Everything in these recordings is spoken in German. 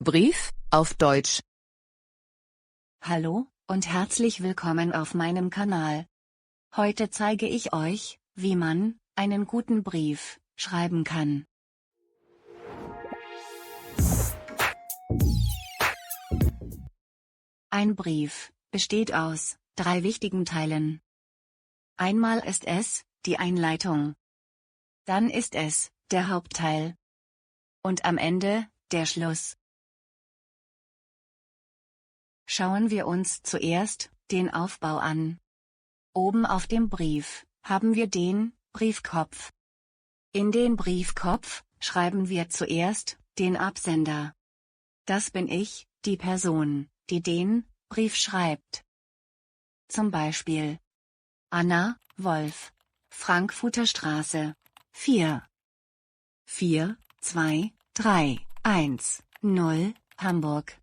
Brief, auf Deutsch. Hallo, und herzlich willkommen auf meinem Kanal. Heute zeige ich euch, wie man einen guten Brief schreiben kann. Ein Brief besteht aus 3 wichtigen Teilen. Einmal ist es die Einleitung. Dann ist es der Hauptteil. Und am Ende der Schluss. Schauen wir uns zuerst den Aufbau an. Oben auf dem Brief haben wir den Briefkopf. In den Briefkopf schreiben wir zuerst den Absender. Das bin ich, die Person, die den Brief schreibt. Zum Beispiel Anna, Wolf, Frankfurter Straße, 4. 4, 2, 3, 1, 0, Hamburg.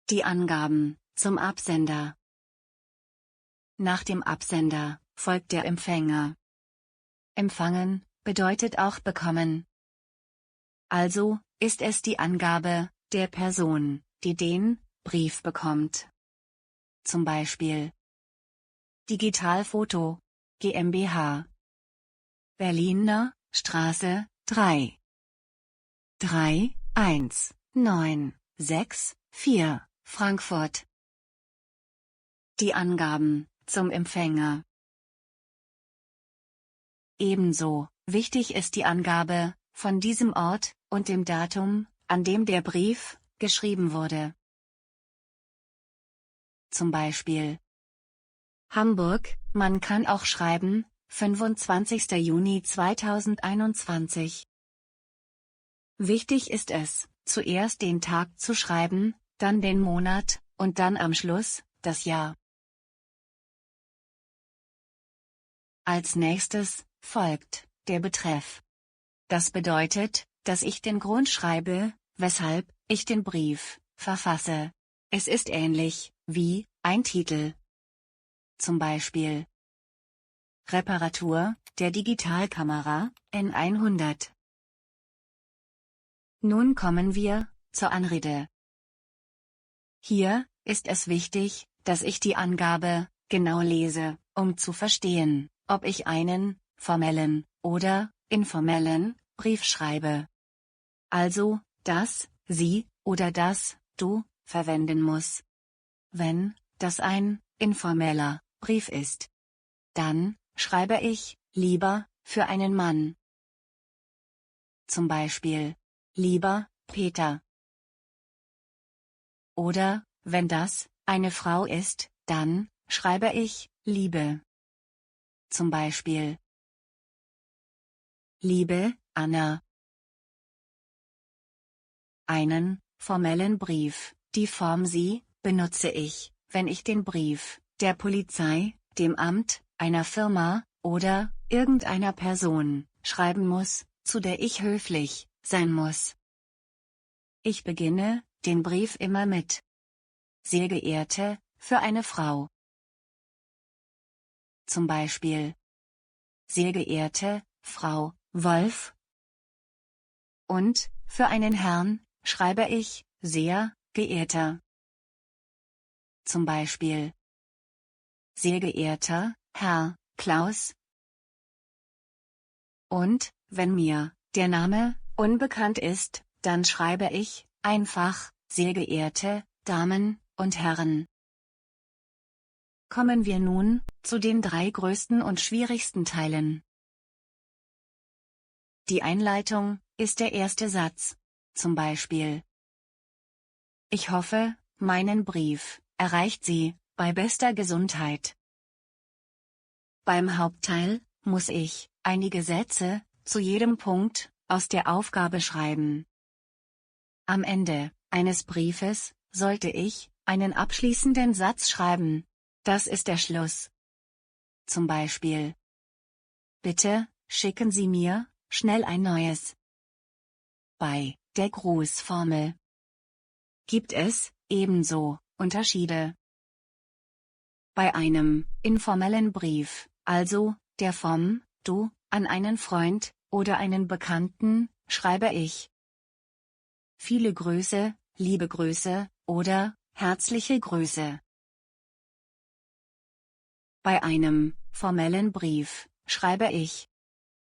Die Angaben zum Absender. Nach dem Absender folgt der Empfänger. Empfangen bedeutet auch bekommen. Also ist es die Angabe der Person, die den Brief bekommt. Zum Beispiel Digitalfoto GmbH, Berliner Straße 3. 3, 1, 9, 6, 4, Frankfurt. Die Angaben zum Empfänger. Ebenso wichtig ist die Angabe von diesem Ort und dem Datum, an dem der Brief geschrieben wurde. Zum Beispiel Hamburg, man kann auch schreiben, 25. Juni 2021. Wichtig ist es, zuerst den Tag zu schreiben, dann den Monat, und dann am Schluss das Jahr. Als nächstes folgt der Betreff. Das bedeutet, dass ich den Grund schreibe, weshalb ich den Brief verfasse. Es ist ähnlich wie ein Titel. Zum Beispiel Reparatur der Digitalkamera N100. Nun kommen wir zur Anrede. Hier ist es wichtig, dass ich die Angabe genau lese, um zu verstehen, ob ich einen formellen oder informellen Brief schreibe. Also, das Sie oder das Du verwenden muss. Wenn das ein informeller Brief ist, dann schreibe ich lieber für einen Mann. Zum Beispiel lieber Peter. Oder wenn das eine Frau ist, dann schreibe ich Liebe. Zum Beispiel Liebe Anna. Einen formellen Brief, die Form Sie, benutze ich, wenn ich den Brief der Polizei, dem Amt, einer Firma oder irgendeiner Person schreiben muss, zu der ich höflich sein muss. Ich beginne den Brief immer mit Sehr geehrte, für eine Frau. Zum Beispiel Sehr geehrte Frau Wolf. Und für einen Herrn schreibe ich Sehr geehrter. Zum Beispiel Sehr geehrter Herr Klaus. Und wenn mir der Name unbekannt ist, dann schreibe ich einfach Sehr geehrte Damen und Herren. Kommen wir nun zu den 3 größten und schwierigsten Teilen. Die Einleitung ist der erste Satz. Zum Beispiel Ich hoffe, meinen Brief erreicht Sie bei bester Gesundheit. Beim Hauptteil muss ich einige Sätze zu jedem Punkt aus der Aufgabe schreiben. Am Ende eines Briefes sollte ich einen abschließenden Satz schreiben. Das ist der Schluss. Zum Beispiel Bitte schicken Sie mir schnell ein neues. Bei der Grußformel gibt es ebenso Unterschiede. Bei einem informellen Brief, also der vom Du an einen Freund oder einen Bekannten, schreibe ich Viele Grüße, liebe Grüße oder herzliche Grüße. Bei einem formellen Brief schreibe ich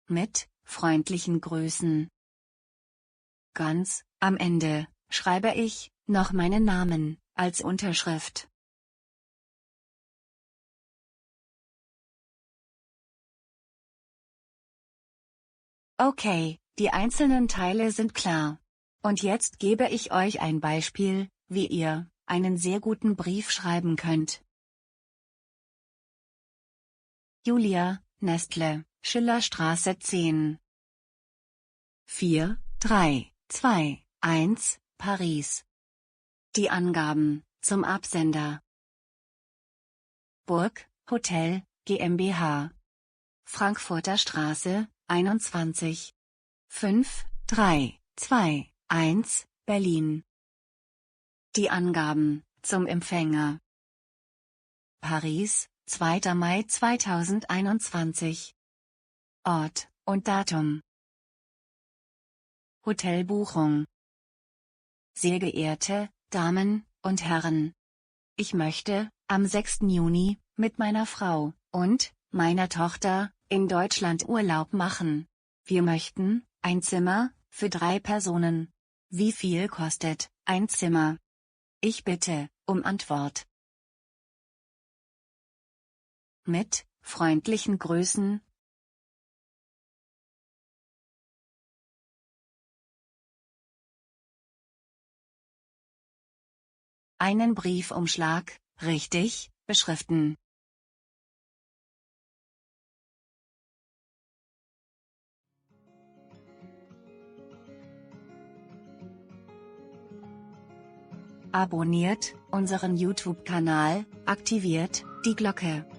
mit freundlichen Grüßen. Ganz am Ende schreibe ich noch meinen Namen als Unterschrift. Okay, die einzelnen Teile sind klar. Und jetzt gebe ich euch ein Beispiel, wie ihr einen sehr guten Brief schreiben könnt. Julia, Nestle, Schillerstraße 10. 4, 3, 2, 1, Paris. Die Angaben zum Absender. Burg, Hotel, GmbH. Frankfurter Straße, 21. 5, 3, 2, 1, Berlin. Die Angaben zum Empfänger. Paris, 2. Mai 2021. Ort und Datum. Hotelbuchung. Sehr geehrte Damen und Herren. Ich möchte am 6. Juni mit meiner Frau und meiner Tochter in Deutschland Urlaub machen. Wir möchten ein Zimmer für 3 Personen. Wie viel kostet ein Zimmer? Ich bitte um Antwort. Mit freundlichen Grüßen. Einen Briefumschlag, richtig, beschriften. Abonniert unseren YouTube-Kanal, aktiviert die Glocke.